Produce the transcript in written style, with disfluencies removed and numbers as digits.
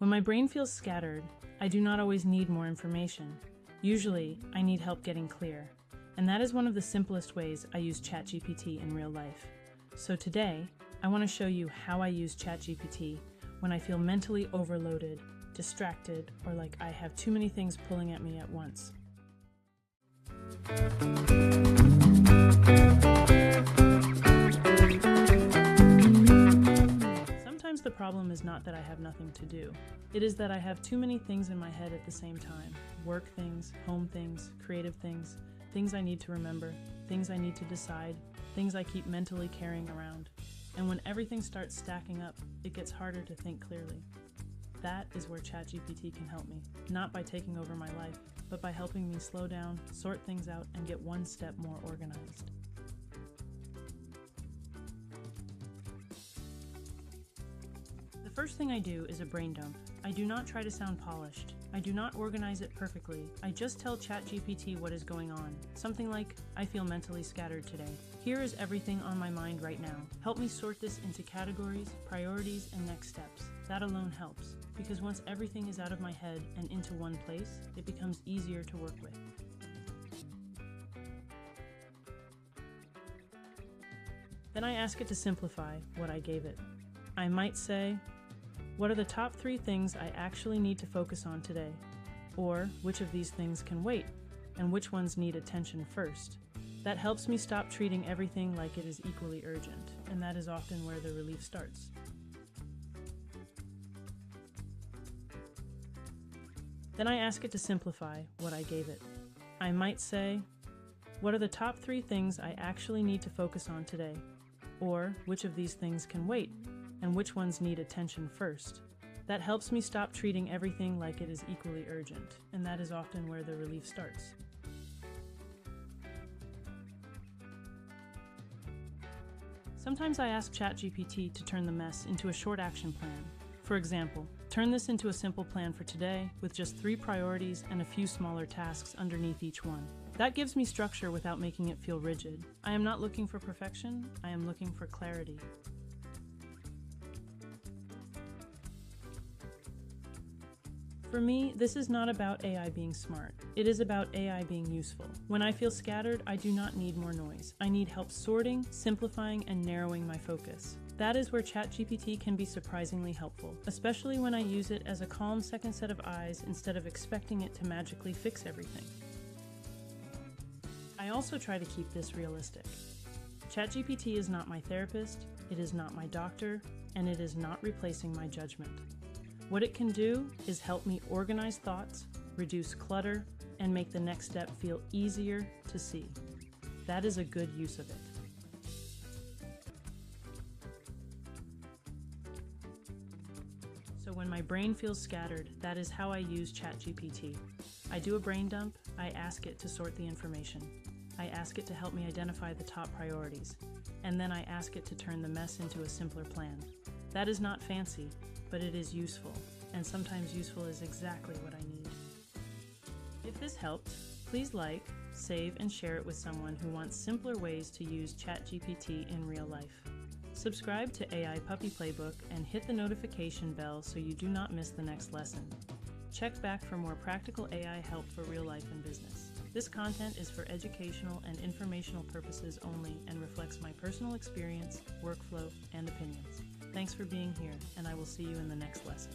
When my brain feels scattered, I do not always need more information. Usually, I need help getting clear. And that is one of the simplest ways I use ChatGPT in real life. So today, I want to show you how I use ChatGPT when I feel mentally overloaded, distracted, or like I have too many things pulling at me at once. Sometimes the problem is not that I have nothing to do. It is that I have too many things in my head at the same time. Work things, home things, creative things, things I need to remember, things I need to decide, things I keep mentally carrying around. And when everything starts stacking up, it gets harder to think clearly. That is where ChatGPT can help me, not by taking over my life, but by helping me slow down, sort things out, and get one step more organized. The first thing I do is a brain dump. I do not try to sound polished. I do not organize it perfectly. I just tell ChatGPT what is going on. Something like, I feel mentally scattered today. Here is everything on my mind right now. Help me sort this into categories, priorities, and next steps. That alone helps, because once everything is out of my head and into one place, it becomes easier to work with. Then I ask it to simplify what I gave it. I might say, what are the top 3 things I actually need to focus on today? Or which of these things can wait, and which ones need attention first? That helps me stop treating everything like it is equally urgent, and that is often where the relief starts. Then I ask it to simplify what I gave it. I might say, what are the top 3 things I actually need to focus on today? Or which of these things can wait, and which ones need attention first? That helps me stop treating everything like it is equally urgent, and that is often where the relief starts. Sometimes I ask ChatGPT to turn the mess into a short action plan. For example, turn this into a simple plan for today with just 3 priorities and a few smaller tasks underneath each one. That gives me structure without making it feel rigid. I am not looking for perfection, I am looking for clarity. For me, this is not about AI being smart. It is about AI being useful. When I feel scattered, I do not need more noise. I need help sorting, simplifying, and narrowing my focus. That is where ChatGPT can be surprisingly helpful, especially when I use it as a calm second set of eyes instead of expecting it to magically fix everything. I also try to keep this realistic. ChatGPT is not my therapist, it is not my doctor, and it is not replacing my judgment. What it can do is help me organize thoughts, reduce clutter, and make the next step feel easier to see. That is a good use of it. So when my brain feels scattered, that is how I use ChatGPT. I do a brain dump, I ask it to sort the information. I ask it to help me identify the top priorities, and then I ask it to turn the mess into a simpler plan. That is not fancy, but it is useful, and sometimes useful is exactly what I need. If this helped, please like, save, and share it with someone who wants simpler ways to use ChatGPT in real life. Subscribe to AI Puppy Playbook and hit the notification bell so you do not miss the next lesson. Check back for more practical AI help for real life and business. This content is for educational and informational purposes only and reflects my personal experience, workflow, and opinions. Thanks for being here, and I will see you in the next lesson.